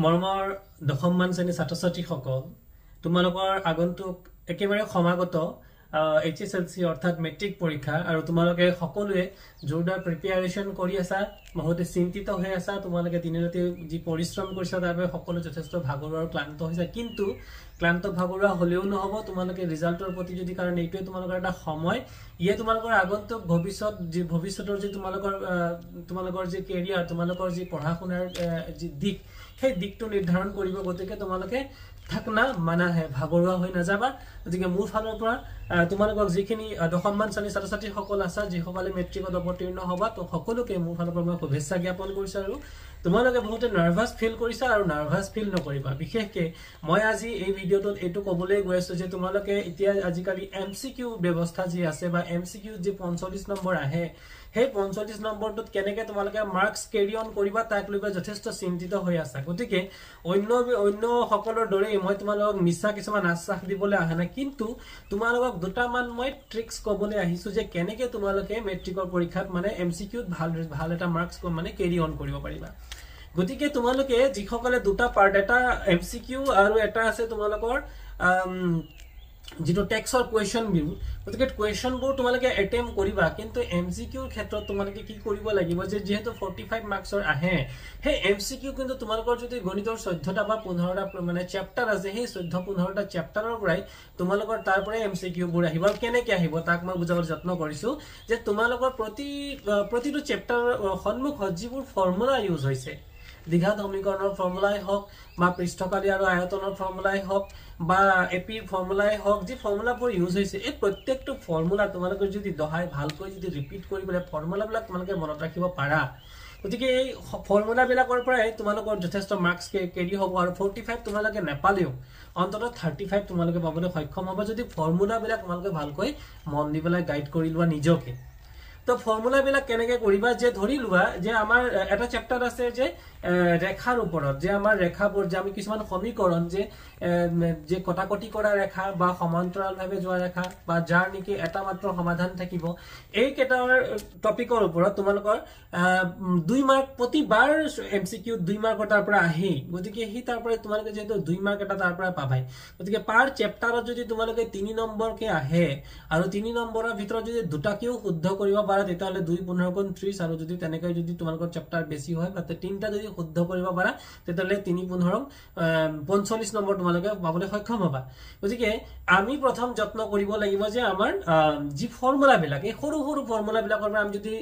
মৰমৰ দশমমান শ্ৰেণীৰ ছাত্ৰ-ছাত্ৰীসকল তোমালোকৰ আগন্তুক একেবাৰে সমাগত HSLC অৰ্থাৎ মেট্ৰিক পৰীক্ষা আৰু তোমালোকে সকলোৱে জোৰদাৰ প্ৰিপাৰেচন কৰি আছা বহুতে চিন্তিত হৈ আছা তোমালোকে দিনৰাতি যি পৰিশ্ৰম কৰিছা তাৰ বাবে সকলো যথেষ্ট ভাগৰুৱা আৰু ক্লান্ত হৈছে কিন্তু ক্লান্ত ভাগৰুৱা হলেও নহব তোমালোকে ৰিজাল্টৰ প্ৰতি যদি কাৰণ এইটোৱে তোমালোকৰ এটা সময় ইয়ে তোমালোকৰ আগন্তুক ভৱিষ্যতৰ যি তোমালোকৰ যি কেৰিয়াৰ তোমালোকৰ যি পঢ়া শুনাৰ যি দিক সেই দিকটো নিৰ্ধাৰণ কৰিব গতিকে তোমালোকে থাকনা মানাহে ভাগৰুৱা হৈ নাযাবা গতিকে মোৰ ফালৰ পৰা তোমালোকক যিখিনি দশমমান শ্ৰেণীৰ ছাত্ৰ-ছাত্ৰীসকল আছে যিসকলে মেট্ৰিকত অৱতীৰ্ণ হ'বা তো সকলোকে মোৰ ফালৰ পৰা মই শুভেচ্ছা জ্ঞাপন কৰিছো আৰু তোমালোকে বহুতে নাৰ্ভাছ ফিল কৰিছা আৰু নাৰ্ভাছ ফিল নকৰিবা বিশেষকৈ মই আজি এই ভিডিঅ'টোত এইটো ক'বলৈ গৈ আছো যে তোমালোকে এতিয়া আজিকালি MCQ ব্যৱস্থা যি আছে বা MCQ যি 45 নম্বৰ আহে সেই 45 নম্বৰটোত কেনেকৈ তোমালোকে মাৰ্কস কেৰি অন কৰিবা তাক লৈ যথেষ্ট চিন্তিত হৈ আছে গতিকে অন্য সকলৰ দৰে মই তোমালোকক মিছা কিছুমান আশ্বাস দিবলৈ আহা নাই কিন্তু তোমালোকক দুটামান মই ট্ৰিক্স ক'বলৈ আহিছো যে কেনেকৈ তোমালোকে মেট্ৰিকৰ পৰীক্ষাত মানে MCQত ভাল এটা মাৰ্কস মানে কেৰি অন কৰিব পাৰিবা গতিকে তোমালোকে যিসকলে দুটা পাৰ্ট এটা MCQ আৰু এটা আছে তোমালোকৰ যেটো টেক্সৰ কোৱেশ্চন বিউ গতিকে কোৱেশ্চনবোৰ তোমালোকে এটেম্প কৰিবা কিন্তু MCQৰ ক্ষেত্ৰত তোমালোকে কি কৰিব লাগিব যে যেহেতু 45 মাৰ্কসৰ আহে হে MCQ কিন্তু তোমালোকৰ যদি গণিতৰ 14টা বা 15টা মানে চেপ্টাৰ আছে হে 14-15টা চেপ্টাৰৰ পৰাই তোমালোকৰ তাৰ পৰাই MCQ বোৰ আহিব কেনেকৈ আহিব তাক মই বুজাবৰ যত্ন কৰিছো যে তোমালোকৰ প্ৰতিটো চেপ্টাৰৰ সন্মুখত যিবোৰ ফৰ্মুলা ইউজ হৈছে দীঘা সমীকৰণৰ ফৰ্মুলাই হওক বা পৃষ্ঠকালি আৰু আয়তনৰ ফৰ্মুলাই হওক বা এপিৰ ফৰ্মুলাই হওক যি ফৰ্মুলাবোৰ ইউজ হৈছে এই প্ৰত্যেকটো ফৰ্মুলা তোমালোকে যদি দহাই ভালকৈ যদি ৰিপিট কৰিবলৈ ফৰ্মুলাবিলাক তোমালোকে মনত ৰাখিব পাৰা গতিকে এই ফৰ্মুলাবিলাকৰ পৰাই তোমালোকৰ যথেষ্ট মাৰ্কস কেৰি হ'ব আৰু 45 তোমালোকে নেপালেও অন্ততঃ 35 তোমালোকে পাবলৈ সক্ষম হ'ব যদি ফৰ্মুলাবিলাক তোমালোকে ভালকৈ মন দি পেলাই গাইড কৰি লোৱা নিজকে তো ফৰ্মুলা বিলাক কেনেকৈ কৰিবা যে ধৰি লোৱা যে আমাৰ এটা চেপ্টাৰ আছে যে ৰেখাৰ ওপৰত যে আমাৰ ৰেখাবোৰ যে আমি কিছুমান সমীকৰণ যে কটাকটি কৰা ৰেখা বা সমান্তৰালভাৱে যোৱা ৰেখা বা যাৰ নেকি এটা মাত্ৰ সমাধান থাকিব এই কেটাৰ টপিকৰ ওপৰত তোমালোকৰ 2 মাৰ্ক প্ৰতিবাৰ MCQ 2 মাৰ্ক তাৰ পৰা আহি গতিকে হি তাৰ পৰা তোমালোকে যেটো 2 মাৰ্ক এটা তাৰ পৰা পাবাই গতিকে পাৰ চেপ্টাৰত যদি তোমালোকে 3 নম্বৰকে আহে আৰু 3 নম্বৰৰ ভিতৰত যদি দুটাকেও শুদ্ধ কৰিব পাৰা তেতিয়াহলে 2-15-30 আৰু যদি তেনেকৈ যদি তোমালোকৰ চেপ্টাৰ বেছি হয় বা তিনটা যদি শুদ্ধ কৰিব পাৰা তেতিয়াহলে 3-15-45 নম্বৰ তোমালোকে পাবলৈ সক্ষম হ'বা গতিকে আমি প্ৰথম যত্ন কৰিব লাগিব যে আমাৰ যি ফৰ্মুলা বিলাক এই সৰু সৰু ফৰ্মুলা বিলাকৰ পৰা আমি যদি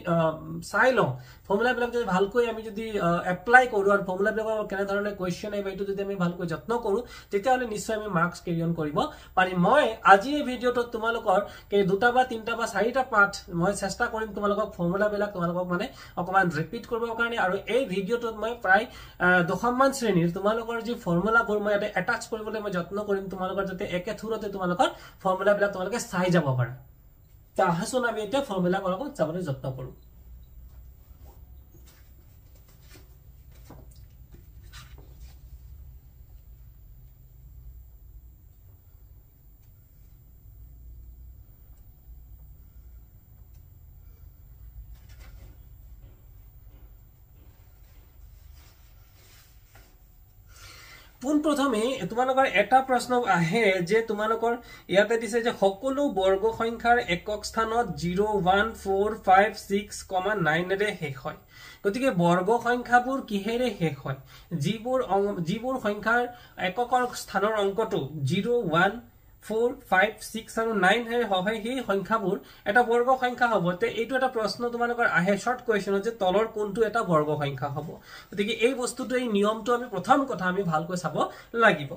চাই লওঁ ফৰ্মুলা বিলাক যদি ভালকৈ আমি যদি এপ্লাই কৰো আৰু ফৰ্মুলা বিলাকৰ কেনে ধৰণে কোৱেশ্চন আহিব এইটো যদি আমি ভালকৈ যত্ন কৰো তেতিয়াহলে নিশ্চয় আমি মাৰ্কস কেৰি অন কৰিব পাৰিম মই আজি এই ভিডিঅ'টোত তোমালোকৰ দুটা বা তিনটা বা চাৰিটা পাঠ মই চেষ্টা কৰিম তোমালোকক ফৰ্মুলা বিলাক তোমালোকক মানে অকমান ৰিপিট কৰিবৰ কাৰণে আৰু এই ভিডিঅ'টোত মই প্ৰায় দশমমান শ্ৰেণীৰ তোমালোকৰ যি ফৰ্মুলাবোৰ মই এটা এটাচ কৰিবলৈ মই যত্ন কৰিম তোমালোকৰ যাতে একে থুৰতে তোমালোকৰ ফৰ্মুলা বিলাক তোমালোকে চাই যাব পাৰা তা আহাচোন আমি এটা ফৰ্মুলা কৰাব যাবলৈ যত্ন কৰো পুন প্ৰথমে তোমালোকৰ এটা প্ৰশ্ন আহে যে তোমালোকৰ ইয়াতে দিছে যে সকলো বৰ্গ সংখ্যাৰ একক স্থানত 0 1 4 5 6,9 ৰে শেষ হয় গতিকে বৰ্গ সংখ্যাবোৰ কিহেৰে শেষ হয় যিবোৰ সংখ্যাৰ এককৰ স্থানৰ অংকটো 0 1 4 5 6 আৰু 9 হে হয় সেই সংখ্যাবোৰ এটা বৰ্গ সংখ্যা হ'ব তে এইটো এটা প্ৰশ্ন তোমালোকৰ আহে শৰ্ট কোৱেশ্চনত যে তলৰ কোনটো এটা বৰ্গ সংখ্যা হ'ব গতিকে এই বস্তুটো এই নিয়মটো আমি প্ৰথম কথা আমি ভালকৈ চাব লাগিব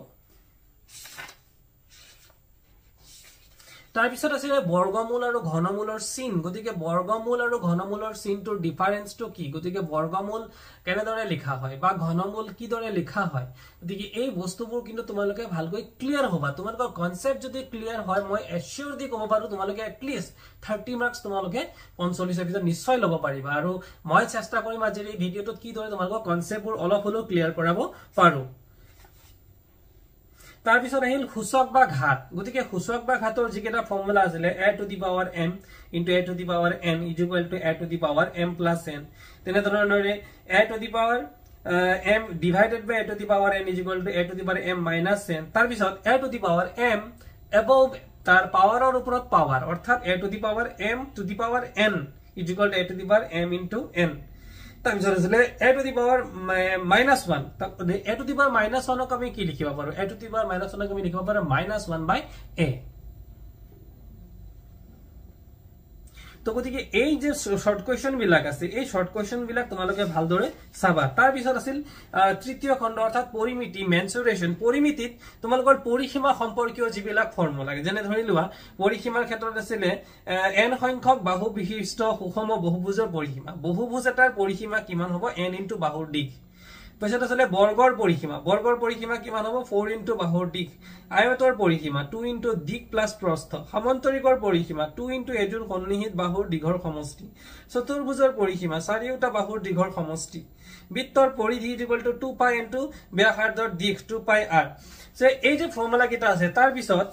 তাৰ পিছত আছে বৰ্গমূল আৰু ঘনমূলৰ চিন গতিকে বৰ্গমূল আৰু ঘনমূলৰ চিনটোৰ ডিফাৰেন্সটো কি গতিকে বৰ্গমূল কেনেদৰে লিখা হয় বা ঘনমূল কিদৰে লিখা হয় গতিকে এই বস্তুবোৰ কিন্তু তোমালোকে ভালকৈ ক্লিয়াৰ হ'বা তোমালোকৰ কনসেপ্ট যদি ক্লিয়াৰ হয় মই এশ্যোৰ দি ক'ব পাৰো তোমালোকে এটলিষ্ট 30 মাৰ্কস তোমালোকে 45 ভিতৰত নিশ্চয় ল'ব পাৰিবা আৰু মই চেষ্টা কৰিম আজি এই ভিডিঅ'টোত কিদৰে তোমালোকৰ কনসেপ্টবোৰ অলপ হলেও ক্লিয়াৰ কৰাব পাৰো তাৰ পিছত আহিল সূচক বা ঘাত গতিকে সূচক বা ঘাতৰ যিকেটা ফৰ্মুলা আছিল a to the power m into a to the power n is equal to a to the power m plus n তেনে ধৰণৰে a to the power m divided by a to the power n is equal to a to the power m minus n তার পিছত a to the power m above তার পাওয়ারের উপরত পাওয়ার অর্থাৎ a to the power m to the power n is equal to a to the power m into n তার পিছত আসলে a to the power minus 1 তাহলে a to the power minus 1 ক আমি কি লিখিব পাৰো a to the power minus 1 ক আমি লিখিব পাৰো minus 1 by a তো গতিকে এই যে শৰ্ট কোয়েশ্চন বিলাক আছে এই শৰ্ট কোয়েশ্চন বিলাক তোমালোকে ভালদৰে চাবা তাৰ পিছত আছিল তৃতীয় খণ্ড অৰ্থাৎ পৰিমিতি মেনচুৰেশন পৰিমিতিত তোমালোকৰ পৰিসীমা সম্পৰ্কীয় যিবিলাক ফৰ্মুলা যেনে ধৰি লোৱা পৰিসীমাৰ ক্ষেত্ৰত আছিল n সংখ্যক বাহু বিশিষ্ট সুষম বহুভুজৰ পৰিসীমা বহুভুজ এটাৰ পৰিসীমা কিমান হ'ব n * বাহুৰ দিশ পিছত আসলে বৰ্গৰ পৰিসীমা কিমান হ'ব 4 * বাহুৰ দিশ আয়তৰ পৰিসীমা 2 * দিক প্লাস প্ৰস্থ সমান্তৰিকৰ পৰিসীমা 2 * এজোৰ সন্নিহিত বাহুৰ দিঘৰ সমষ্টি চতুৰ্ভুজৰ পৰিসীমা চাৰিওটা বাহুৰ দিঘৰ সমষ্টি বৃত্তৰ পৰিধি = 2 পাই * ব্যাসাৰ্ধৰ দিশ 2 পাই r সো এই যে ফৰ্মুলা কিটা আছে তাৰ পিছত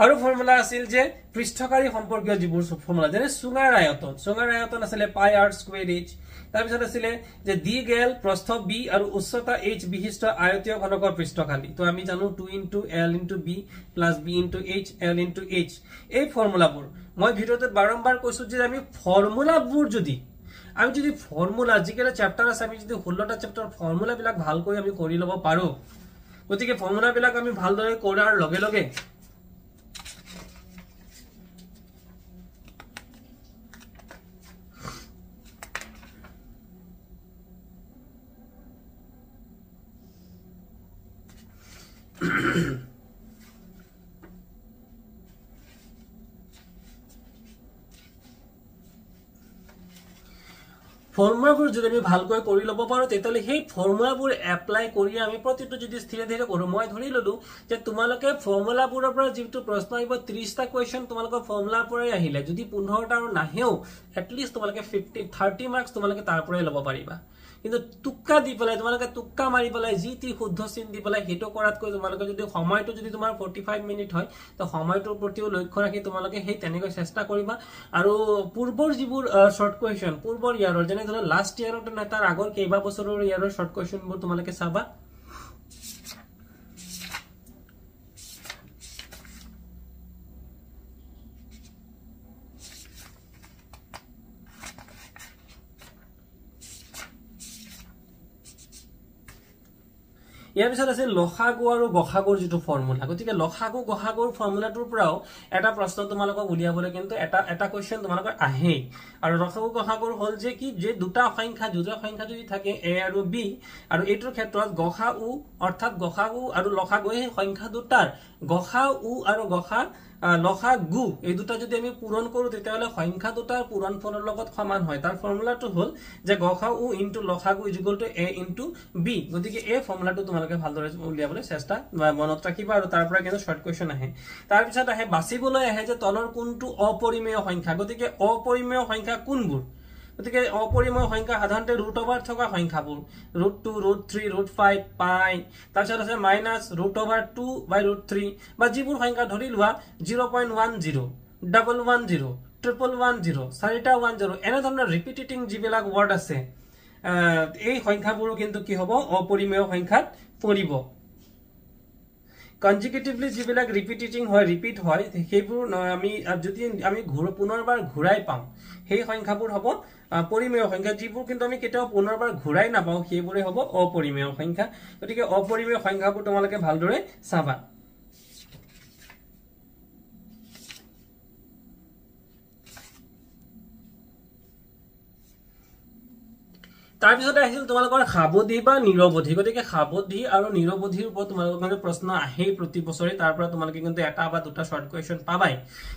আৰু ফৰ্মুলা আছিল যে পৃষ্ঠকাৰী সম্পৰ্কীয় যিবোৰ ফৰ্মুলা যেনে সুঙাৰ আয়তন আছিল পাই r² h তাৰ পিছত আছিল যে দিগেল প্ৰস্থ b আৰু উচ্চতা h বিশিষ্ট আয়তীয় ঘনকৰ পৃষ্ঠকালি তো আমি জানো 2 * l * b + b * h l * h এই ফৰ্মুলাবোৰ মই ভিডিওতে বাৰম্বাৰ কৈছো যে আমি ফৰ্মুলাবোৰ যদি ফৰ্মুলা যিকেটা চ্যাপ্টাৰ আছে আমি যদি 16টা চ্যাপ্টাৰ ফৰ্মুলা বিলাক ভালকৈ আমি কৰি লব পাৰো গতিকে ফৰ্মুলা বিলাক আমি ভালদৰে কৰাৰ লগে লগে ফৰ্মুলাবোৰ যদি আমি ভালকৈ কৰি লব পাৰো তেতিয়ালে সেই ফৰ্মুলাবোৰ এপ্লাই কৰি আমি প্ৰতিটো যদি ধীৰে ধীৰে কৰো মই ধৰি ললো যে তোমালোকে ফৰ্মুলাবোৰৰ পৰা যিটো প্ৰশ্ন আহিব 30টা কোৱেশ্চন তোমালোকৰ ফৰ্মুলাৰ পৰাই আহিলে যদি 15টা আৰু নাহেও এটলিষ্ট তোমালোকে 30 মাৰ্কস তোমালোকে তাৰ পৰাই লব পাৰিবা কিন্তু টুক্কা দি পেলাই তোমালোকে টুক্কা মাৰি পেলাই জিতি শুদ্ধ চিন দি পেলাই হেটো কৰাতকৈ তোমালোকে যদি সময়টো যদি তোমাৰ 45 মিনিট হয় তো সময়টোৰ প্ৰতিও লক্ষ্য ৰাখি তোমালোকে হেই তেনেকৈ চেষ্টা কৰিবা আৰু পূৰ্বৰ যিবোৰ শৰ্ট কোৱেশ্চন পূৰ্বৰ ইয়াৰৰ যেনে ধৰা লাষ্ট ইয়াৰৰ না তাৰ আগৰ কেইবা বছৰৰ ইয়াৰৰ শৰ্ট কোৱেশ্চনবোৰ তোমালোকে চাবা ইয়াৰ পিছত আছে লসাগু আৰু গসাগুৰ যেটো ফৰ্মুলা গতিকে লসাগু গসাগুৰ ফৰ্মুলাটোৰ পৰাও এটা প্ৰশ্ন তোমালোকক উলিয়াবলৈ কিন্তু এটা কোৱেশ্চন তোমালোকৰ আহে আৰু লসাগু গসাগুৰ হল যে কি যে দুটা সংখ্যা যদি থাকে a আৰু b আৰু এটোৰ ক্ষেত্ৰত গসাউ অৰ্থাৎ গসাগু আৰু লসাগু এই সংখ্যা দুটাৰ গসাউ আৰু লসাগু এই দুটা যদি আমি পূৰণ কৰো তেতিয়ালে সংখ্যা দুটাৰ পূৰণফলৰ লগত সমান হয় তাৰ ফৰ্মুলাটো হল যে গসাউ * লসাগু = a * b গতিকে এই ফৰ্মুলাটো তোমালোকে ভালদৰে উলিয়াবলৈ চেষ্টা মনত ৰাখিবা আৰু তাৰ পৰা কিন্তু শৰ্ট কোৱেশ্চন আহে তাৰ পিছত আহে বাছিবলৈ আহে যে তলৰ কোনটো অপৰিমেয় সংখ্যা গতিকে অপৰিমেয় সংখ্যা কোনবোৰ গতিকে অপৰিমেয় সংখ্যা সাধাৰণতে ৰুট ওভাৰ থকা সংখ্যাবোৰ √2 √3 √5 পাই তাৰ পিছত আছে -√2/√3 বা যিবোৰ সংখ্যা ধৰি লোৱা 0.10 110 110 চাৰিটা 10 এনে ধৰণৰ ৰিপিটিটিং যিবিলাক ওয়াৰ্ড আছে এই সংখ্যাবোৰো কিন্তু কি হ'ব অপৰিমেয় সংখ্যাত পৰিব কনজিকিউটিভলি যিবিলাক ৰিপিটিটিং হয় ৰিপিট হয় সেইবোৰ যদি আমি পুনৰবাৰ ঘূৰাই পাম সেই সংখ্যাবোৰ হ'ব পৰিমেয় সংখ্যা যিবোৰ কিন্তু আমি কেতিয়াও পুনৰবাৰ ঘূৰাই নাপাও সেইবোৰে হ'ব অপৰিমেয় সংখ্যা গতিকে অপৰিমেয় সংখ্যাবোৰ তোমালোকে ভালদৰে চাবা তাৰ পিছতে আহিল তোমালোকৰ সাবধি বা নিৰবধি গতিকে সাবধি আৰু নিৰবধিৰ ওপৰত তোমালোকৰ প্ৰশ্ন আহে প্ৰতি বছৰে তাৰ পৰা তোমালোকে কিন্তু এটা বা দুটা শৰ্ট কোৱেশ্চন পাবাই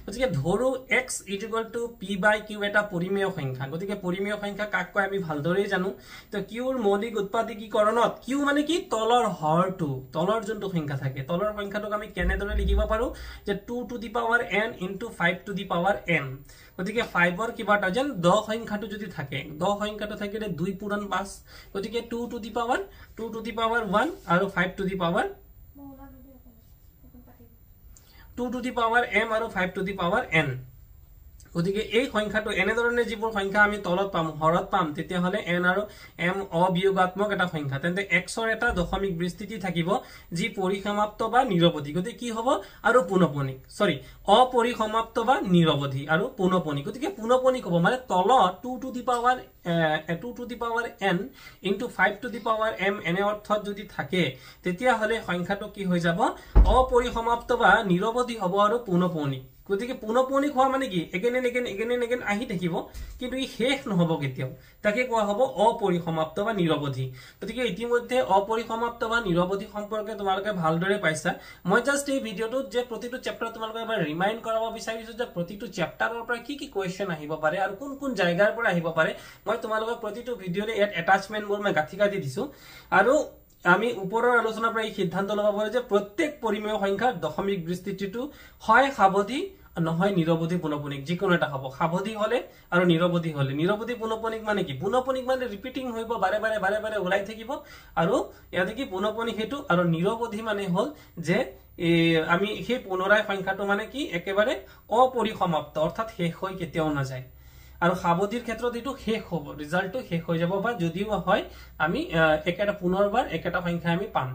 গতিকে ধৰো x = p/q এটা পৰিমেয় সংখ্যা গতিকে পৰিমেয় সংখ্যা কাক কয় আমি ভালদৰে জানো তো q ৰ মৌলিক উৎপাদকীকৰণত q মানে কি তলৰ হৰটো তলৰ যোনটো সংখ্যা থাকে তলৰ সংখ্যাটোক আমি কেনেদৰে লিখিব পাৰো যে 2 to the power n * 5 to the power n গতিকে 5 ৰ কিবাটা যেন 10 সংখ্যাটো যদি থাকে 10 সংখ্যাটো থাকিলে 2 পূৰণ 5 গতিকে 2 to the power 1 আৰু 5 to the power 2 to the power m আৰু 5 to the power n গতিকে এই সংখ্যাটো এনেধৰণে যিবোৰ সংখ্যা আমি তলত পাম হৰত পাম তেতিয়া হলে n আৰু m অবিয়োগাত্মক এটা সংখ্যা তেন্তে x ৰ এটা দশমিক বিস্তৃতি থাকিব যি পৰিসমাপ্ত বা নিৰৱধি গতিকে কি হ'ব আৰু পুনঃপণিক সৰি অপৰিসমাপ্ত বা নিৰৱধি আৰু পুনঃপণিক গতিকে পুনঃপণিক হ'ব মানে তল 2 to the power n into 5 to the power m এনে অৰ্থত যদি থাকে তেতিয়া হলে সংখ্যাটো কি হৈ যাব অপৰিসমাপ্ত বা নিৰৱধি হ'ব আৰু পুনঃপণিক গতিকে পুনঃপণিক হোৱা মানে কি এগেন আহি থাকিব কিন্তু ই শেষ নহব কেতিয়াও তাকে কোৱা হ'ব অপৰিসমাপ্ত বা নিৰৱধি গতিকে ইতিমধ্যে অপৰিসমাপ্ত বা নিৰৱধি সম্পৰ্কে তোমালোকে ভালদৰে পাইছা মই জাস্ট এই ভিডিওটোত যে প্ৰতিটো চেপ্টাৰ তোমালোকে এবাৰ ৰিমাইন্ড কৰাব বিচাৰিছো যে প্ৰতিটো চেপ্টাৰৰ পৰা কি কি কোৱেশ্চন আহিব পাৰে আৰু কোন কোন জায়গাৰ পৰা আহিব পাৰে মই তোমালোকক প্ৰতিটো ভিডিওৰে ইয়াত এটাচমেন্টবোৰ মই গাঁঠি কাটি দিছো আৰু আমি ওপৰৰ আলোচনাৰ পৰা এই সিদ্ধান্ত ল'ব পাৰো যে প্ৰত্যেক পৰিমেয় সংখ্যাৰ দশমিক বিস্তৃতিটো হয় সাৱধি নহয় নিৰৱধি পুনঃপণিক যিকোনো এটা হ'ব সাৱধি হলে আৰু নিৰৱধি হলে নিৰৱধি পুনঃপণিক মানে কি পুনঃপণিক মানে ৰিপিটিং হইব বাৰে বাৰে ওলাই থাকিব আৰু ইয়াতে কি পুনঃপণিক হেতু আৰু নিৰৱধি মানে হল যে আমি সেই পুনৰায় সংখ্যাটো মানে কি একেবাৰে অপৰিসমাপ্ত অৰ্থাৎ শেষ হৈ কেতিয়াও নাযায় আৰু সাৱধিৰ ক্ষেত্ৰত এটো শেষ হ'ব ৰিজাল্টটো শেষ হৈ যাব বা যদিও হয় আমি একেটা পুনৰবাৰ একেটা সংখ্যা আমি পাম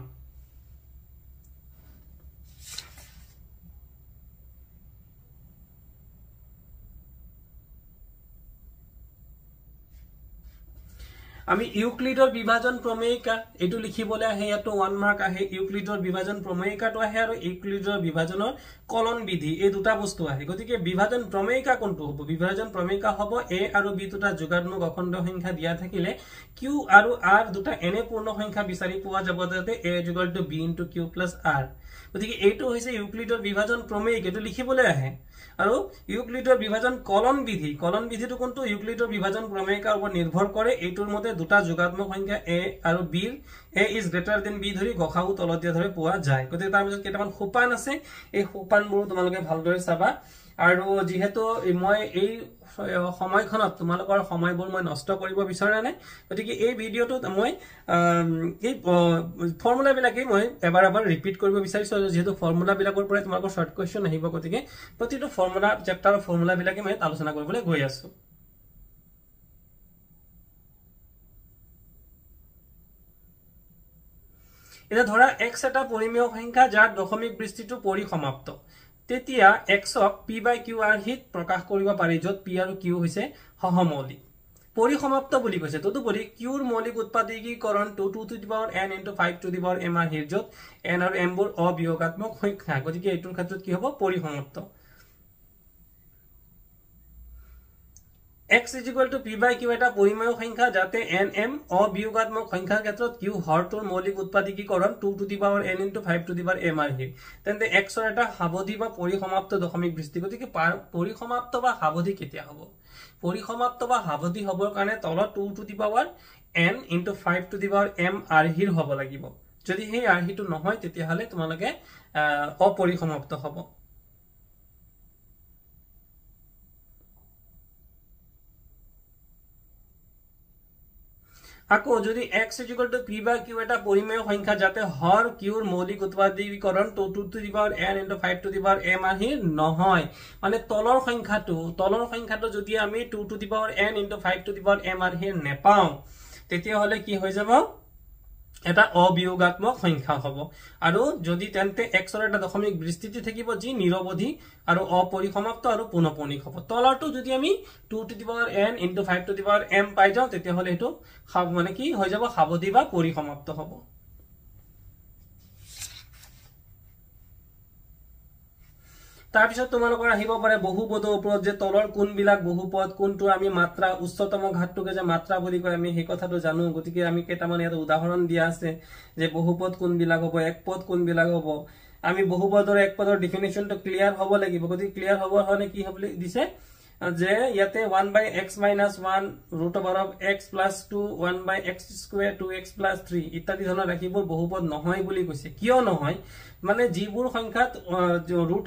আমি ইউক্লিডৰ বিভাজন প্ৰমেয়িকা এটো লিখিবলৈ আহে ইয়াতো 1 মাৰ্ক আহে ইউক্লিডৰ বিভাজন প্ৰমেয়িকাটো আহে আৰু ইউক্লিডৰ বিভাজনৰ কলন বিধি এই দুটা বস্তু আহে গতিকে বিভাজন প্ৰমেয়িকা কোনটো হ'ব বিভাজন প্ৰমেয়িকা হ'ব a আৰু b দুটা যোগাত্মক অখণ্ড সংখ্যা দিয়া থাকিলে q আৰু r দুটা এনে পূৰ্ণ সংখ্যা বিচাৰি পোৱা যাব যাতে a = b * q + r গতিকে এইটো হৈছে ইউক্লিডৰ বিভাজন প্ৰমেয়িক এটো লিখিবলৈ আহে আৰু ইউক্লিডৰ বিভাজন কলন বিধিটো কোনটো ইউক্লিডৰ বিভাজন প্ৰমেয়িকাৰ ওপৰত নিৰ্ভৰ কৰে এইটোৰ মতে দুটা যোগাত্মক সংখ্যা a আৰু b a is greater than b ধৰি গখাউ তলত দিয়া ধৰে পোৱা যায় গতিকে তাৰ মাজত কেইটামান সোপান আছে এই সোপানবোৰ তোমালোকে ভালদৰে চাবা আৰু যেহেতু মই এই সময়খনত তোমালোকৰ সময়বোৰ মই নষ্ট কৰিব বিচৰা নাই গতিকে এই ভিডিওটোত মই এই ফৰ্মুলা বিলাকে মই এবাৰ ৰিপিট কৰিব বিচাৰিছো যেহেতু ফৰ্মুলা বিলাকৰ পৰা তোমালোকৰ শৰ্ট কোৱেশ্চন আহিব গতিকে প্ৰতিটো ফৰ্মুলা চেপ্টাৰৰ ফৰ্মুলা বিলাকে মই আলোচনা কৰিবলৈ গৈ আছো এটা ধৰা x এটা পৰিমেয় সংখ্যা যাৰ দশমিক বিস্তৃতিটো পৰিসমাপ্ত তেতিয়া x ক p/q/r হিত প্ৰকাশ কৰিব পাৰি যত p আৰু q হৈছে সহমৌলিক পৰিসমাপ্ত বুলি কৈছে তদুপৰি q ৰ মৌলিক উৎপাদকীকৰণ 2 to the power n into 5 to the power m হিত যত n আৰু m বোৰ অবিয়োগাত্মক সংখ্যা গতিকে এইটোৰ ক্ষেত্ৰত কি হ'ব পৰিসমাপ্ত x = p/q এটা পৰিমেয় সংখ্যা যাতে n m অবিয়োগাত্মক সংখ্যাৰ ক্ষেত্ৰত q হৰটোৰ মৌলিক উৎপাদকীকৰণ 2 to the power n into 5 to the power m হিত তেন্তে x ৰ এটা সাৱধি বা পৰিসমাপ্ত দশমিক বিস্তৃতি গতিকে পৰিসমাপ্ত বা সাৱধি কেতিয়া হ'ব পৰিসমাপ্ত বা সাৱধি হ'বৰ কাৰণে তলত 2 to the power n into 5 to the power m hero হ'ব লাগিব যদি সেই হিটো নহয় তেতিয়া হলে তোমালোকে অপৰিসমাপ্ত হ'ব আকৌ যদি x = p/q এটা পৰিমেয় সংখ্যা যাতে হৰ q ৰ মৌলিক উৎপাদকীকৰণ 2 to the power n into 5 to the power m hero নহয় মানে তলৰ সংখ্যাটো যদি আমি 2 to the power n into 5 to the power m হিৰ নেপাও তেতিয়া হলে কি হৈ যাব এটা অবিয়োগাত্মক সংখ্যা হ'ব আৰু যদি তেন্তে x ৰ এটা দশমিক বিস্তৃতি থাকিব যি নিৰৱধি আৰু অপৰিসমাপ্ত আৰু পুনঃপণিক হ'ব তলৰটো যদি আমি 2 to the power n into 5 to the power m পাই যাও তেতিয়া হলে এটো মানে কি হৈ যাব সাৱধি বা পৰিসমাপ্ত হ'ব তাৰ পিছত তোমালোকৰ আহিব পাৰে বহুপদৰ ওপৰত যে তলৰ কোনবিলাক বহুপদ কোনটো আমি মাত্ৰা উচ্চতম ঘাতটোকে যে মাত্ৰা বুলি কয় আমি সেই কথাটো জানো গতিকে আমি কেইটামান ইয়াত উদাহৰণ দিয়া আছে যে বহুপদ কোনবিলাক হ'ব একপদ কোনবিলাক হ'ব আমি বহুপদৰ একপদৰ ডেফিনিশনটো ক্লিয়াৰ হ'ব লাগিব গতিকে ক্লিয়াৰ হ'ব হলে কি হ'ব দিছে যে ইয়াতে 1/x - 1 √x + 2 1/x² 2x + 3 ইত্যাদি ধৰণৰ ৰাখিবোৰ বহুপদ নহয় বুলি কৈছে কিয় নহয় মানে যিবোৰ সংখ্যাত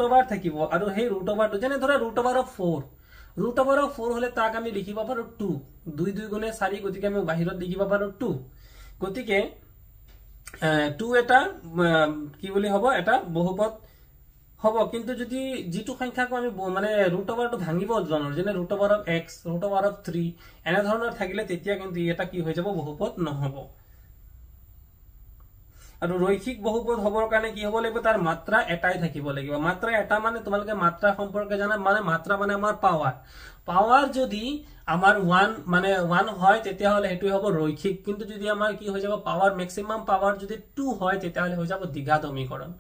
√ওভাৰ থাকিব আৰু সেই √ওভাৰটো যেনে ধৰা √4 হলে তাক আমি লিখিব পাৰো 2 2 2 গুণে 4 গতিকে আমি বাহিৰত লিখিব পাৰো 2 গতিকে 2 এটা কি বুলি হ'ব এটা বহুপদ হব কিন্তু যদি যেটো সংখ্যাক আমি মানে ৰুট ওভাৰটো ভাঙিব জানো যেনে root over of x root over of 3 এনে ধৰণৰ থাকিলে তেতিয়া কিন্তু এটা কি হৈ যাব বহুপদ নহব আৰু ৰৈখিক বহুপদ হবৰ কাৰণে কি হ'ব লাগিব তাৰ মাত্ৰা এটাই থাকিব লাগিব মাত্ৰা এটা মানে তোমালোকে মাত্ৰা সম্পৰ্কে জানা মানে মাত্ৰা মানে আমাৰ পাৱাৰ যদি আমাৰ 1 মানে 1 হয় তেতিয়া হলে হেতু হ'ব ৰৈখিক কিন্তু যদি আমাৰ কি হৈ যাব পাৱাৰ ম্যাক্সিমাম পাৱাৰ যদি 2 হয় তেতিয়া হলে হৈ যাব দ্বিঘাত সমীকৰণ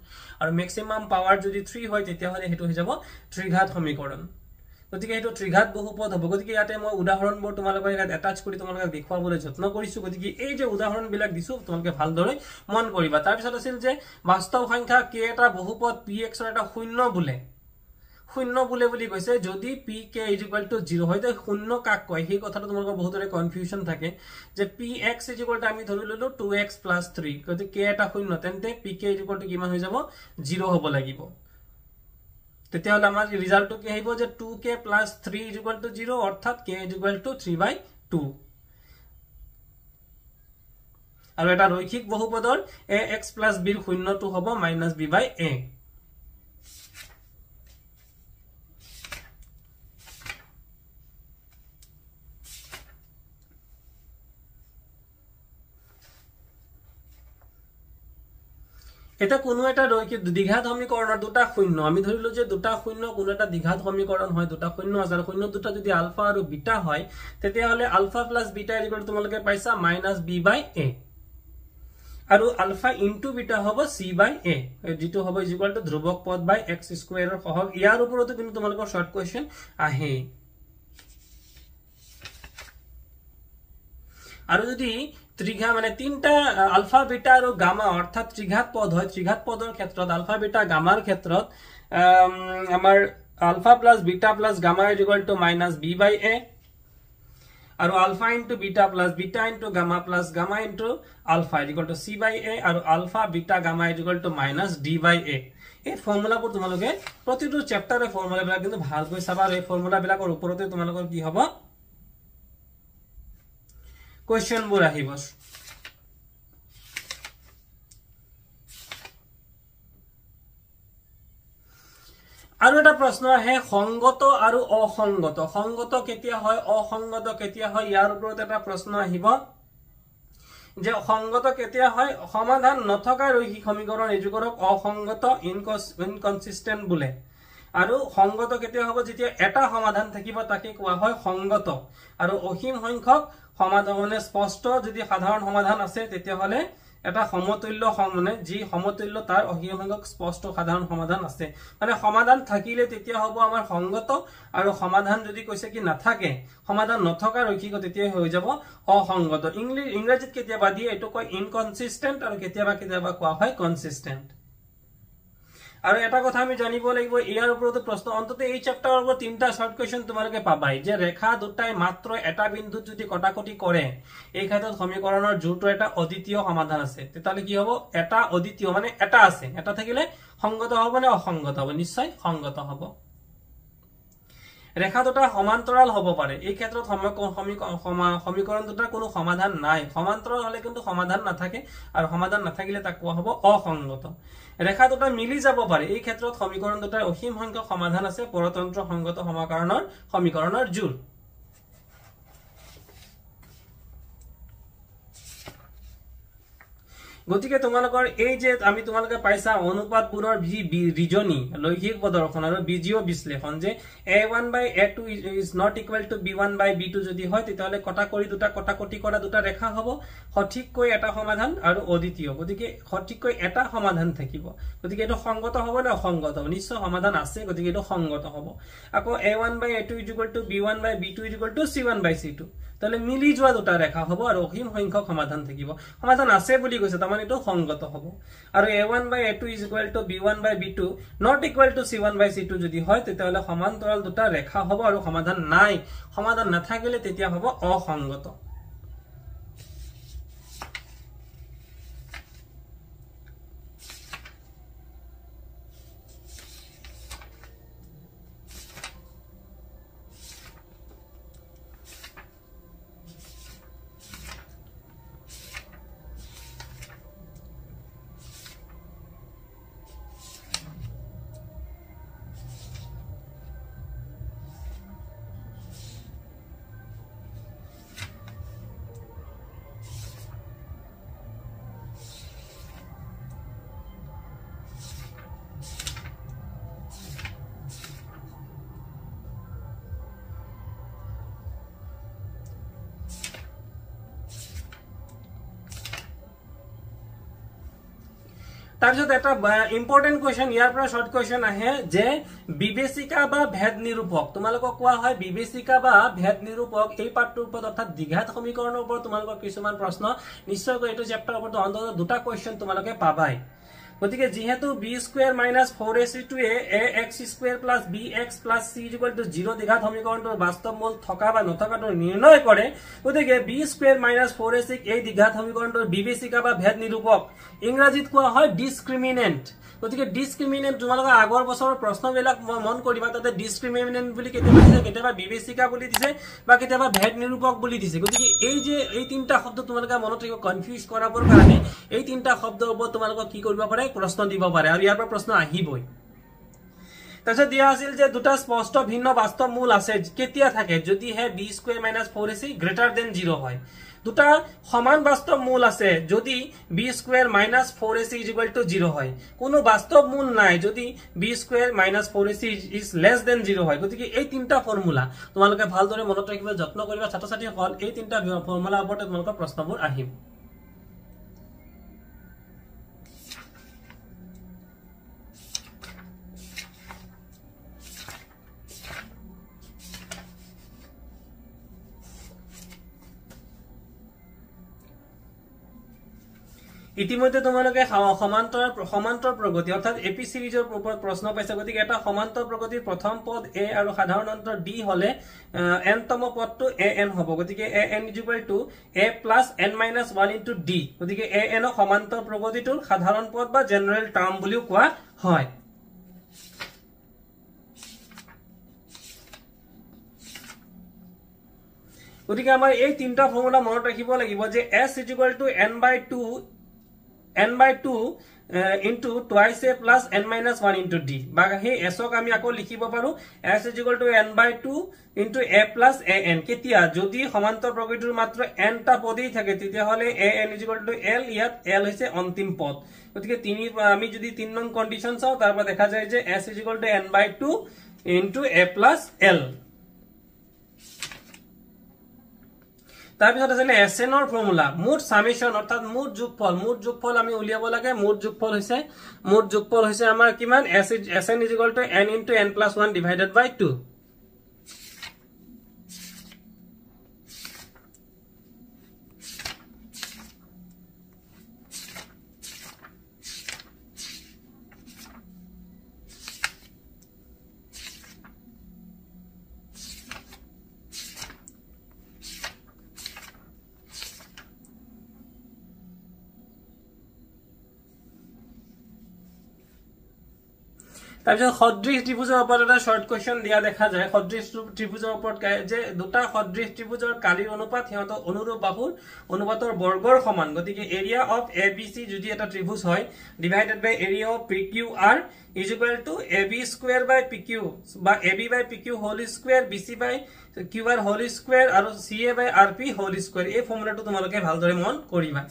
আৰু ম্যাক্সিমাম পাৱাৰ যদি 3 হয় তেতিয়া হলে হেতু হৈ যাব ত্ৰিঘাত সমীকৰণ গতিকে এটো ত্ৰিঘাত বহুপদ হ'ব গতিকে ইয়াতে মই উদাহৰণবোৰ তোমালোকৰ ইয়াত এটাচ কৰি তোমালোকক দেখুৱাবলৈ যত্ন কৰিছো গতিকে এই যে উদাহৰণ বিলাক দিছো তোমালোকে ভালদৰে মন কৰিবা তাৰ পিছত আছিল যে বাস্তৱ সংখ্যা k এটা বহুপদ px ৰ এটা শূন্য বুলি কৈছে যদি pk = 0 হয় তে শূন্য কাক কয় সেই কথাটো তোমালোকৰ বহুতৰে কনফিউজন থাকে যে px = আমি ধৰি ললো 2x + 3 গতিকে k এটা শূন্য তেন্তে pk = কিমান হৈ যাব 0 হ'ব লাগিব তেতিয়া হলে আমাৰ ৰিজাল্টটো কি আহিব যে 2k + 3 = 0 অৰ্থাৎ k = 3/2 আৰু এটা ৰৈখিক বহুপদৰ ax + b ৰ শূন্যটো হ'ব -b/a এটা কোনো এটা ৰৈখিক দ্বিঘাত সমীকৰণৰ দুটা শূন্য আমি ধৰিলো যে দুটা শূন্য কোনো এটা দ্বিঘাত সমীকৰণ হয় দুটা শূন্য আছে আৰু শূন্য দুটা যদি আলফা আৰু বিটা হয় তেতিয়া হলে আলফা + বিটা = তোমালোকে পাইছা -b/a আৰু আলফা ইনটু বিটা হ'ব c/a যেটো হ'ব = ধ্ৰুবক পদ x² ৰ সহগ ইয়াৰ ওপৰতো কিন্তু তোমালোকৰ শৰ্ট কোৱেশ্চন আহে আৰু যদি ত্ৰিঘাত মানে তিনটা আলফা বিটা আৰু গামা অৰ্থাৎ ত্ৰিঘাত পদ হয় ত্ৰিঘাত পদৰ ক্ষেত্ৰত আলফা বিটা গামাৰ ক্ষেত্ৰত আমাৰ আলফা + বিটা + গামা = -b/a আৰু alpha * beta + beta * gamma + gamma * alpha = c/a আৰু আলফা বিটা গামা = -d/a এই ফৰ্মুলাবোৰ তোমালোকে প্ৰতিটো চেপ্টাৰৰ ফৰ্মুলাবিলাক কিন্তু ভালকৈ চাবা আৰু এই ফৰ্মুলাবিলাকৰ ওপৰতে তোমালোকৰ কি হ'ব কোৱেশ্চন বোৰ আহিব আৰু এটা প্ৰশ্ন আহে সংগত আৰু অসংগত সংগত কেতিয়া হয় অসংগত কেতিয়া হয় ইয়াৰ ওপৰত এটা প্ৰশ্ন আহিব যে সংগত কেতিয়া হয় সমাধান নথকা ৰৈখিক সমীকৰণ এজুগৰক অসংগত ইনকনসিস্টেন্ট বোলে আৰু সংগত কেতিয়া হ'ব যেতিয়া এটা সমাধান থাকিব তাকে কোৱা হয় সংগত আৰু অসীম সংখ্যক সমাধান মানে স্পষ্ট যদি সাধাৰণ সমাধান আছে তেতিয়া হলে এটা সমতুল্য মানে যি সমতুল্য তাৰ অসীম সংখ্যক স্পষ্ট সাধাৰণ সমাধান আছে মানে সমাধান থাকিলে তেতিয়া হ'ব আমাৰ সংগত আৰু সমাধান যদি কৈছে কি নাথাকে সমাধান নথকা ৰৈখিক তেতিয়া হৈ যাব অসংগত ইংৰাজীত কেতিয়াবা দিয়ে এটো কয় ইনকনসিস্টেন্ট আৰু কেতিয়াবা কোৱা হয় কনসিস্টেন্ট আৰু এটা কথা আমি জানিব লাগিব ইয়াৰ ওপৰতো প্ৰশ্ন অন্তত এই চেপ্টাৰৰ ওপৰত তিনটা শৰ্ট কোৱেশ্চন তোমালোকে পাবাই যে ৰেখা দুটাই মাত্ৰ এটা বিন্দুত যদি কটাকটি কৰে এই ক্ষেত্ৰত সমীকৰণৰ জোৰটো এটা অদ্বিতীয় সমাধান আছে তেতিয়ালে কি হ'ব এটা অদ্বিতীয় মানে এটা আছে এটা থাকিলে সংগত হ'ব নে অসংগত হ'ব নিশ্চয় সংগত হ'ব ৰেখা দুটা সমান্তৰাল হ'ব পাৰে এই ক্ষেত্ৰত সমীকৰণ দুটাৰ কোনো সমাধান নাই সমান্তৰাল হলে কিন্তু সমাধান নাথাকে আৰু সমাধান নাথাকিলে তাক কোৱা হ'ব অসংগত ৰেখা দুটা মিলি যাব পাৰে এই ক্ষেত্ৰত সমীকৰণ দুটাৰ অসীম সংখ্যক সমাধান আছে পৰতন্ত্ৰ সংগত সমীকৰণৰ জোৰ গতিকে তোমালোকৰ এই যে আমি তোমালোকে পাইছা অনুপাতবোৰৰ ৰিজনি লৈখিক প্ৰদৰ্শন আৰু বীজীয় বিশ্লেষণ যে a1/a2 is not equal to b1/b2 যদি হয় তেতিয়ালে কটাকটি কৰা দুটা ৰেখা হ'ব সঠিককৈ এটা সমাধান আৰু অদ্বিতীয় গতিকে সঠিককৈ এটা সমাধান থাকিব গতিকে এটো সংগত হ'ব নে অসংগত হ'ব নিশ্চয় সমাধান আছে গতিকে এটো সংগত হ'ব আকৌ a1/a2 = b1/b2 = c1/c2 তাহলে মিলি যোৱা দুটা ৰেখা হ'ব আৰু অসীম সংখ্যক সমাধান থাকিব সমাধান আছে বুলি কৈছে তাৰমানে এটো সংগত হ'ব আৰু a1/a2 = b1/b2 not equal to c1/c2 যদি হয় তেতিয়ালে সমান্তৰাল দুটা ৰেখা হ'ব আৰু সমাধান নাই সমাধান নাথাকিলে তেতিয়া হ'ব অসংগত তাৰপিছত এটা ইম্পৰ্টেন্ট কোৱেশ্চন ইয়াৰ পৰা শৰ্ট কোৱেশ্চন আহে যে বিবেচিকা বা ভেদ নিৰূপক তোমালোকক কোৱা হয় বিবেচিকা বা ভেদ নিৰূপক এই পাঠটোৰ ওপৰত অৰ্থাৎ দ্বিঘাত সমীকৰণৰ ওপৰত তোমালোকৰ কিছুমান প্ৰশ্ন নিশ্চয়কৈ এইটো চেপ্টাৰৰ ওপৰত অন্তত দুটা কোৱেশ্চন তোমালোকে পাবাই গতিকে যেহেতু b square minus 4ac to a ax square plus bx plus c 0 দ্বিঘাত সমীকৰণটোৰ বাস্তৱ মূল থকা বা নথকাটো নিৰ্ণয় কৰে গতিকে b স্কয়াৰ মাইনাস 4ac এই দ্বিঘাত সমীকৰণটোৰ বিবেচিকা বা ভেদ নিৰূপক ইংৰাজীত কোৱা হয় ডিসক্ৰিমিনেন্ট গতিকে ডিসক্ৰিমিনেন্ট তোমালোকে আগৰ বছৰৰ প্ৰশ্নবিলাক মন কৰিবা তাতে ডিসক্ৰিমিনেন্ট বুলি কেতিয়াবা বিবেচিকা বুলি দিছে বা কেতিয়াবা ভেদ নিৰূপক বুলি দিছে গতিকে এই তিনটা শব্দ তোমালোকে মনত ৰাখিব কনফিউজ কৰাবৰ কাৰণে এই তিনটা শব্দৰ ওপৰত তোমালোকে কি কৰিব পাৰে প্ৰশ্ন দিব পাৰে আৰু ইয়াৰ পৰা প্ৰশ্ন আহিবই তাৰপিছত দিয়া আছিল যে দুটা স্পষ্ট ভিন্ন বাস্তৱ মূল আছে কেতিয়া থাকে যদি হে b square minus 4ac greater than 0 হয় দুটা সমান বাস্তৱ মূল আছে যদি b স্কয়াৰ মাইনাস 4ac 0 হয় কোনো বাস্তৱ মূল নাই যদি b square minus 4ac is less than 0 হয় গতিকে এই তিনটা ফৰ্মুলা তোমালোকে ভালদৰে মনত ৰাখিব যত্ন কৰিবা ছাত্ৰ ছাত্ৰীসকল এই তিনটা ফৰ্মুলা ওপৰত তোমালোকৰ প্ৰশ্নবোৰ আহিব ইতিমধ্যে তোমালোকে সমান্তৰ প্ৰগতি অৰ্থাৎ এপি সিৰিজৰ ওপৰত প্ৰশ্ন পাইছে গতিকে এটা সমান্তৰ প্ৰগতিৰ প্ৰথম পদ a আৰু সাধাৰণ অন্তৰ d হলে n তম পদটো an হ'ব গতিকে an a plus n minus 1 into d গতিকে an সমান্তৰ প্ৰগতিটোৰ সাধাৰণ পদ বা জেনাৰেল টাৰ্ম বুলিও কোৱা হয় গতিকে আমাৰ এই তিনটা ফৰ্মুলা মনত ৰাখিব লাগিব যে s n/2 into twice a plus n minus 1 into d বা সেই s ক আমি আকৌ লিখিব পাৰো s n/2 into a plus an কেতিয়া যদি সমান্তৰ প্ৰগতিৰ মাত্ৰ n টা পদেই থাকে তেতিয়া হলে an l ইয়াত l হৈছে অন্তিম পদ গতিকে আমি যদি 3 নং কন্ডিশন চাও তাৰ পৰা দেখা যায় যে s n/2 into a plus l তাৰপিছত আছে SN ৰ ফৰ্মুলা মুঠ সামেশন অৰ্থাৎ মুঠ যোগফল আমি উলিয়াব লাগে মুঠ যোগফল হৈছে আমাৰ কিমান SN n into n plus 1 divided by 2 তাৰপিছত সদৃশ ত্ৰিভুজৰ ওপৰত এটা শৰ্ট কোৱেশ্চন দিয়া দেখা যায় সদৃশ ত্ৰিভুজৰ ওপৰত যে দুটা সদৃশ ত্ৰিভুজৰ কালিৰ অনুপাত হিহঁতৰ অনুৰূপ বাহুৰ অনুপাতৰ বৰ্গৰ সমান গতিকে এৰিয়া অফ ABC যদি এটা ত্ৰিভুজ হয় divided by area of PQR is equal to AB square by PQ বা AB by PQ whole square BC by QR whole square আৰু CA by RP whole square এই ফৰ্মুলাটো তোমালোকে ভালদৰে মন কৰিবা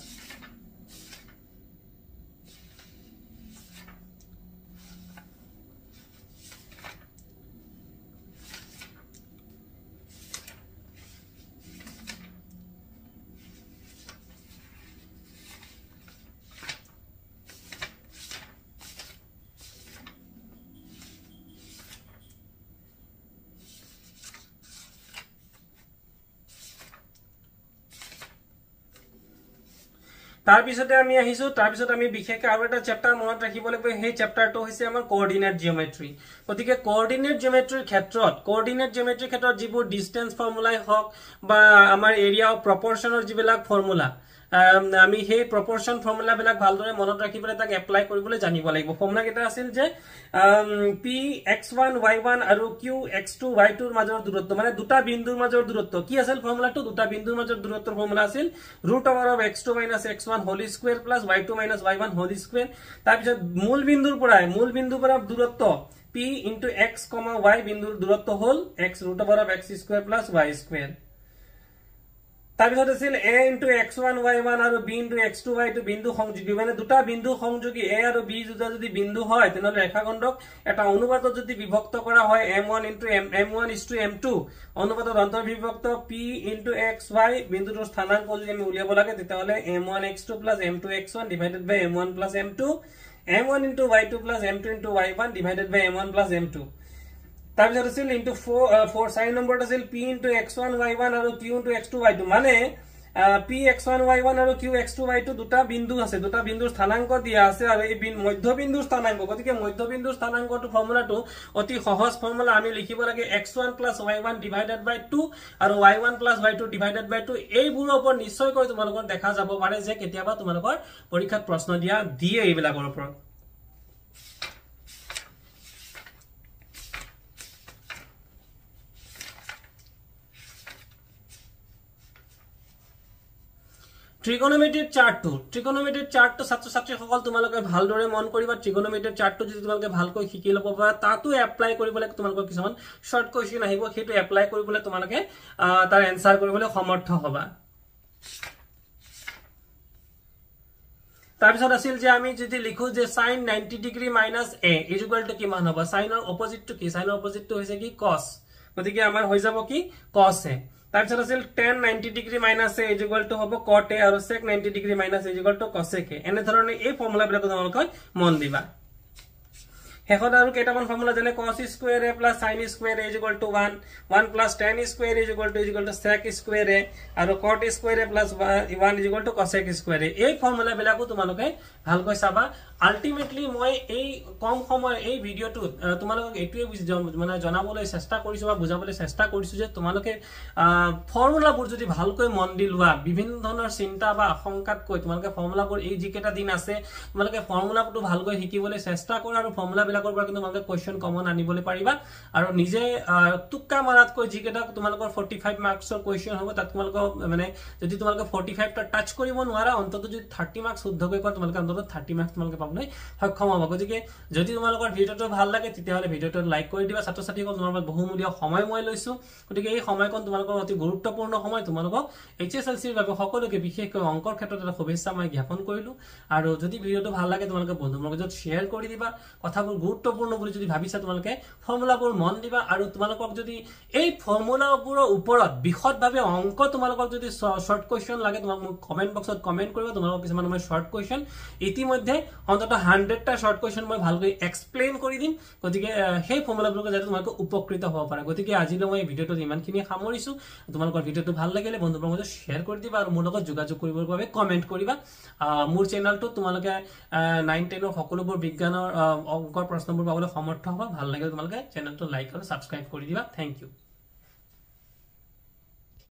তাৰপিছতে আমি আহিছো তাৰপিছত আমি বিশেষকৈ আৰু এটা চেপ্টাৰ মনত ৰাখিব লাগিব সেই চেপ্টাৰটো হৈছে আমাৰ কোঅৰ্ডিনেট জিওমেট্ৰি গতিকে কোঅৰ্ডিনেট জিওমেট্ৰিৰ ক্ষেত্ৰত যিবোৰ ডিসটেন্স ফৰ্মুলাই হওক বা আমাৰ এৰিয়া অফ প্ৰপৰচনৰ যিবিলাক ফৰ্মুলা আমি সেই প্ৰপৰচন ফৰ্মুলা বিলাক ভালদৰে মনত ৰাখিবলৈ তাক এপ্লাই কৰিবলৈ জানিব লাগিব ফৰ্মুলা কেইটা আছিল যে px1 y1 আৰু qx2 y2 ৰ মাজৰ দূৰত্ব মানে দুটা বিন্দুৰ মাজৰ দূৰত্ব কি আছিল ফৰ্মুলাটো দুটা বিন্দুৰ মাজৰ দূৰত্বৰ ফৰ্মুলা আছিল √x2 - x1 whole square plus y2 - y1 whole square তাৰপিছত মূল বিন্দুৰ পৰা দূৰত্ব p into x, y বিন্দুৰ দূৰত্ব হল x √x² plus y square তাৰপিছত আছিল a into x1 y1 আৰু b into x2 y2 বিন্দু সংযোগী মানে দুটা বিন্দু সংযোগী a আৰু b যদি বিন্দু হয় তেনলে ৰেখাখণ্ডক এটা অনুপাতত যদি বিভক্ত কৰা হয় m1 into m1 is to m2 অনুপাতত অন্তৰ্বিভক্ত p into xy বিন্দুটোৰ স্থানাংক যদি আমি উলিয়াব লাগে তেতিয়া হলে m1x2 plus m2x1 divided by m1 plus m2 m1 into y2 plus m2 into y1 divided by m1 plus m2 তাৰপিছত আছিল into 4 চাৰি নম্বৰত আছিল p into x1 y1 আৰু q into x2 y2 মানে p x1 y1 আৰু q x2 y2 দুটা বিন্দু আছে দুটা বিন্দুৰ স্থানাঙ্ক দিয়া আছে আৰু এই মধ্যবিন্দুৰ স্থানাঙ্ক গতিকে মধ্যবিন্দুৰ স্থানাঙ্কটো ফৰ্মুলাটো অতি সহজ ফৰ্মুলা আমি লিখিব লাগে x1 plus y1 divided by 2 আৰু y1 plus y2 divided by 2 এইবোৰৰ ওপৰত নিশ্চয়কৈ তোমালোকৰ দেখা যাব পাৰে যে কেতিয়াবা তোমালোকৰ পৰীক্ষাত প্ৰশ্ন দিয়ে এইবিলাকৰ ওপৰত Trigonometric chart to ছাত্ৰ ছাত্ৰী সকল তোমালোকে ভালদৰে মন কৰিবা trigonometric chart to যদি তোমালোকে ভালকৈ শিকি ল'ব পাৰা তাতো এপ্লাই কৰিবলৈ তোমালোকৰ কিছুমান শৰ্ট কোৱেশ্চন আহিব সেইটো এপ্লাই কৰিবলৈ তোমালোকে তাৰ এনসাৰ কৰিবলৈ সমৰ্থ হ'বা তাৰপিছত আছিল যে আমি যদি লিখো যে sin 90 degree minus a equal to কিমান হ'ব সাইনৰ অপজিট টু কি সাইনৰ অপজিট টু হৈছে কি cos গতিকে আমাৰ হৈ যাব কি cos a তাৰপিছত আছিল tan 90 degree minus a equal to হ'ব cot a আৰু sec 90 degree minus a equal to cosec a এনে ধৰণে এই ফৰ্মুলাবিলাক তোমালোকে মন দিবা হেকত আৰু কেইটামান ফৰ্মুলা যেনে cos square a plus sin square a equal to 1 1 plus tan square a equal to sec square a আৰু cot square a plus 1 equal to cosec square a এই ফৰ্মুলা বিলাকো তোমালোকে ভালকৈ চাবা আলটিমেটলি মই এই কম সময় এই ভিডিওটো তোমালোকক এটুৱে মানে জনাবলৈ চেষ্টা কৰিছো বা বুজাবলৈ চেষ্টা কৰিছো যে তোমালোকে ফৰ্মুলাবোৰ যদি ভালকৈ মন দি লোৱা বিভিন্ন ধৰণৰ চিন্তা বা আশংকাতকৈ তোমালোকে ফৰ্মুলাবোৰ এই যিকেটা দিন আছে তোমালোকে ফৰ্মুলাটো ভালকৈ শিকিবলৈ চেষ্টা কৰা আৰু ফৰ্মুলা বিলাকৰ পৰা কিন্তু তোমালোকে কোৱেশ্চন কমন আনিবলৈ পাৰিবা আৰু নিজে তুক্কা মাৰাতকৈ যিকেটা তোমালোকৰ 45 মাৰ্কছৰ কোৱেশ্চন হ'ব তাত তোমালোকে মানে যদি তোমালোকে 45 টা টাচ কৰিব নোৱাৰা অন্তত যদি 30 মাৰ্কছ শুদ্ধকৈ কৰা তোমালোকে অন্তত 30 মাৰ্কছ তোমালোকে পাবলৈ সক্ষম হ'ব গতিকে যদি তোমালোকৰ ভিডিওটো ভাল লাগে তেতিয়াহলে ভিডিওটো লাইক কৰি দিবা ছাত্ৰ ছাত্ৰীসকল তোমালোকৰ বহুমূলীয়া সময় মই লৈছো গতিকে এই সময়কণ তোমালোকৰ অতি গুৰুত্বপূৰ্ণ সময় তোমালোকক HSLC ৰ বাবে সকলোকে বিশেষকৈ অংকৰ ক্ষেত্ৰত এটা শুভেচ্ছা মই জ্ঞাপন কৰিলো আৰু যদি ভিডিওটো ভাল লাগে তোমালোকে বন্ধুৰ মাজত শেয়াৰ কৰি দিবা কথাবোৰ গুৰুত্বপূৰ্ণ বুলি যদি ভাবিছা তোমালোকে ফৰ্মুলাবোৰ মন দিবা আৰু তোমালোকক যদি এই ফৰ্মুলাবোৰৰ ওপৰত বিশদভাৱে অংক তোমালোকক যদি শৰ্ট কোৱেশ্চন লাগে তোমালোক কমেন্ট বক্সত কমেন্ট কৰিবা তোমালোকক কিছুমান মই শৰ্ট কোৱেশ্চন ইতিমধ্যে অন্তত 100 টা শৰ্ট কোৱেশ্চন মই ভালকৈ এক্সপ্লেইন কৰি দিম গতিকে সেই ফৰ্মুলাবোৰক যাতে তোমালোকে উপকৃত হ'ব পাৰা গতিকে আজিলৈ মই ভিডিওটো ইমানখিনি সামৰিছো তোমালোকৰ ভিডিওটো ভাল লাগিলে বন্ধুৰ মাজত শেয়াৰ কৰি দিবা আৰু মোৰ লগত যোগাযোগ কৰিবৰ বাবে কমেন্ট কৰিবা মোৰ চেনেলটো তোমালোকে 9 10 ৰ সকলোবোৰ বিজ্ঞানৰ অংকৰ প্ৰশ্নবোৰ পাবলৈ সমৰ্থ হ'বা ভাল লাগিলে তোমালোকে চেনেলটো লাইক আৰু সাবস্ক্ৰাইব কৰি দিবা থ্যাংক ইউ